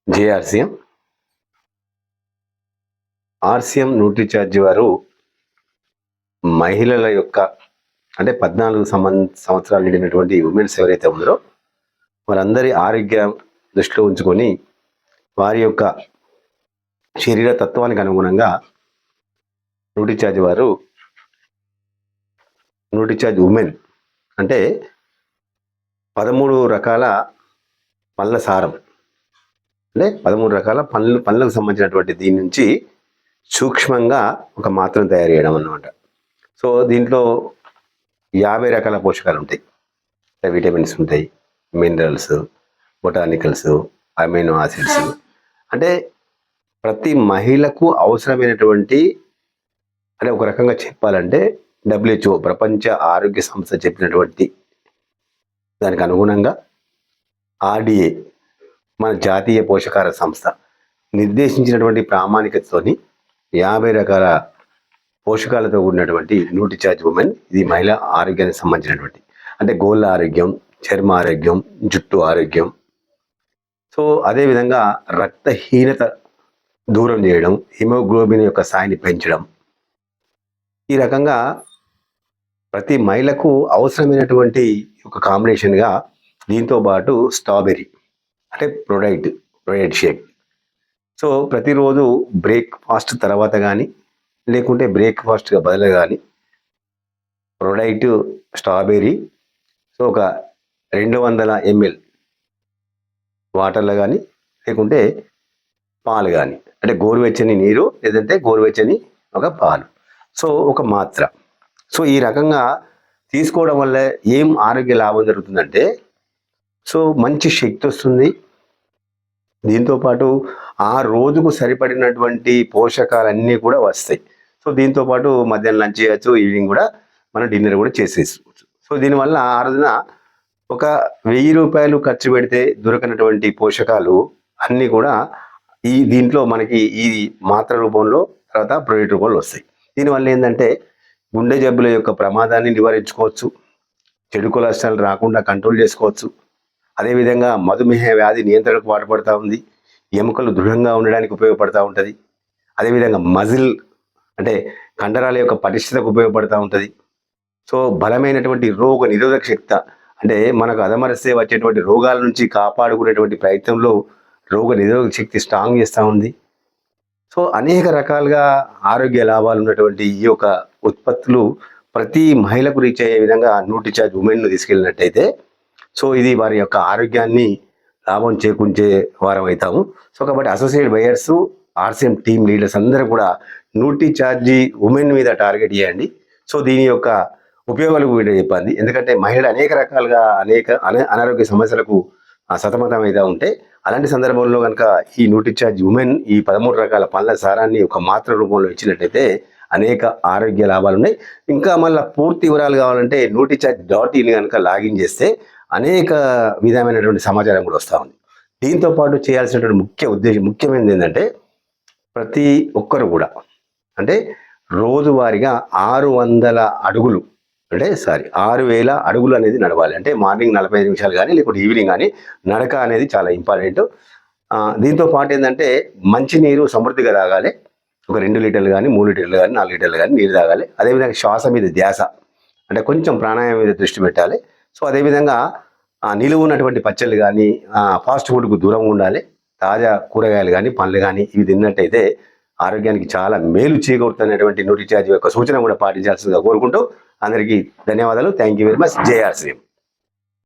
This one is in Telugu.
జేఆర్సీఎం ఆర్సీఎం న్యూట్రిచార్జ్ వారు మహిళల యొక్క అంటే 14 సంవత్సరాలు నిండినటువంటి ఉమెన్స్ ఎవరైతే ఉన్నారో వారందరి ఆరోగ్యం దృష్టిలో ఉంచుకొని వారి యొక్క శరీర తత్వానికి అనుగుణంగా న్యూట్రిచార్జ్ వారు న్యూట్రిచార్జ్ ఉమెన్ అంటే 13 రకాల పళ్ళ సారం అంటే 13 రకాల పళ్ళకు సంబంధించినటువంటి దీని నుంచి సూక్ష్మంగా ఒక మాత్రను తయారు చేయడం అన్నమాట. సో దీంట్లో 50 రకాల పోషకాలు ఉంటాయి, విటమిన్స్ ఉంటాయి, మినరల్స్, బొటానికల్స్, అమైనో యాసిడ్స్. అంటే ప్రతి మహిళకు అవసరమైనటువంటి అంటే ఒక రకంగా చెప్పాలంటే WHO ప్రపంచ ఆరోగ్య సంస్థ చెప్పినటువంటి దానికి అనుగుణంగా RDA మన జాతీయ పోషకాహార సంస్థ నిర్దేశించినటువంటి ప్రామాణికతతోని 50 రకాల పోషకాలతో కూడినటువంటి న్యూట్రిచార్జ్ ఉమెన్ ఇది మహిళ ఆరోగ్యానికి సంబంధించినటువంటి అంటే గోళ్ళ ఆరోగ్యం, చర్మ ఆరోగ్యం, జుట్టు ఆరోగ్యం. సో అదేవిధంగా రక్తహీనత దూరం చేయడం, హిమోగ్లోబిన్ యొక్క స్థాయిని పెంచడం. ఈ రకంగా ప్రతి మహిళకు అవసరమైనటువంటి ఒక కాంబినేషన్గా దీంతో పాటు స్ట్రాబెర్రీ అంటే ప్రొడైట్ షేక్. సో ప్రతిరోజు బ్రేక్ఫాస్ట్ తర్వాత కానీ లేకుంటే బ్రేక్ఫాస్ట్గా బదులు కానీ ప్రొడైట్ స్ట్రాబెర్రీ సో ఒక 200 ml వాటర్లో కానీ లేకుంటే పాలు కానీ అంటే గోరువెచ్చని నీరు లేదంటే గోరువెచ్చని ఒక పాలు సో ఒక మాత్ర. సో ఈ రకంగా తీసుకోవడం వల్ల ఏం ఆరోగ్య లాభం జరుగుతుందంటే సో మంచి శక్తి వస్తుంది, దీంతోపాటు ఆ రోజుకు సరిపడినటువంటి పోషకాలన్నీ కూడా వస్తాయి. సో దీంతోపాటు మధ్యాహ్నం లంచ్ చేయొచ్చు, ఈవినింగ్ కూడా మనం డిన్నర్ కూడా చేసేసుకోవచ్చు. సో దీనివల్ల ఆ రోజున ఒక 1000 రూపాయలు ఖర్చు పెడితే దొరకనటువంటి పోషకాలు అన్నీ కూడా దీంట్లో మనకి ఈ మాత్ర రూపంలో తర్వాత ప్రొడక్ట్ రూపంలో వస్తాయి. దీనివల్ల ఏంటంటే గుండె జబ్బుల యొక్క ప్రమాదాన్ని నివారించుకోవచ్చు, చెడు కొలెస్ట్రాల్ రాకుండా కంట్రోల్ చేసుకోవచ్చు. అదేవిధంగా మధుమేహ వ్యాధి నియంత్రణకు వాడపడుతూ ఉంది, ఎముకలు దృఢంగా ఉండడానికి ఉపయోగపడుతూ ఉంటుంది. అదేవిధంగా మజిల్ అంటే కండరాల యొక్క పటిష్టతకు ఉపయోగపడుతూ ఉంటుంది. సో బలమైనటువంటి రోగ నిరోధక శక్తి అంటే మనకు అదమరస్తే వచ్చేటువంటి రోగాల నుంచి కాపాడుకునేటువంటి ప్రయత్నంలో రోగ నిరోధక శక్తి స్ట్రాంగ్ చేస్తూ ఉంది. సో అనేక రకాలుగా ఆరోగ్య లాభాలు ఉన్నటువంటి ఈ యొక్క ఉత్పత్తులు ప్రతి మహిళకు రీచ్ అయ్యే విధంగా న్యూట్రిచార్జ్ ఉమెన్ను తీసుకెళ్ళినట్టయితే సో ఇది వారి యొక్క ఆరోగ్యాన్ని లాభం చేకూర్చే వారం అవుతాము. సో కాబట్టి associate buyers, RCM team leaders అందరూ కూడా న్యూట్రిచార్జ్ ఉమెన్ మీద టార్గెట్ చేయండి. సో దీని యొక్క ఉపయోగాలు కూడా చెప్పండి, ఎందుకంటే మహిళలు అనేక రకాలుగా అనారోగ్య సమస్యలకు సతమతం అయితే ఉంటే అలాంటి సందర్భంలో కనుక ఈ న్యూట్రిచార్జ్ ఉమెన్ ఈ 13 రకాల పళ్ళ సారాన్ని ఒక మాత్ర రూపంలో ఇచ్చినట్టయితే అనేక ఆరోగ్య లాభాలు ఉన్నాయి. ఇంకా మళ్ళీ పూర్తి వివరాలు కావాలంటే nutriCharge.in కనుక లాగిన్ చేస్తే అనేక విధమైనటువంటి సమాచారం కూడా వస్తూ ఉంది. దీంతో పాటు చేయాల్సినటువంటి ముఖ్యమైనది ఏంటంటే ప్రతి ఒక్కరు కూడా అంటే రోజువారీగా 600 అడుగులు అంటే 6000 అడుగులు అనేది నడవాలి. అంటే మార్నింగ్ 45 నిమిషాలు కానీ లేకపోతే ఈవినింగ్ కానీ నడక అనేది చాలా ఇంపార్టెంట్. దీంతో పాటు ఏంటంటే మంచినీరు సమృద్ధిగా తాగాలి. ఒక 2 లీటర్లు కానీ 3 లీటర్లు కానీ 4 లీటర్లు కానీ నీరు తాగాలి. అదేవిధంగా శ్వాస మీద ధ్యాస అంటే కొంచెం ప్రాణాయామం మీద దృష్టి పెట్టాలి. సో అదేవిధంగా నిలువ ఉన్నటువంటి పచ్చళ్ళు కానీ ఫాస్ట్ ఫుడ్కు దూరంగా ఉండాలి. తాజా కూరగాయలు కానీ పండ్లు కానీ ఇవి తిన్నట్టయితే ఆరోగ్యానికి చాలా మేలు చేకూరుతున్నటువంటి న్యూట్రిచార్జ్ యొక్క సూచన కూడా పాటించాల్సిందిగా కోరుకుంటూ అందరికీ ధన్యవాదాలు. Thank you very much. జై ఆర్సీఎం.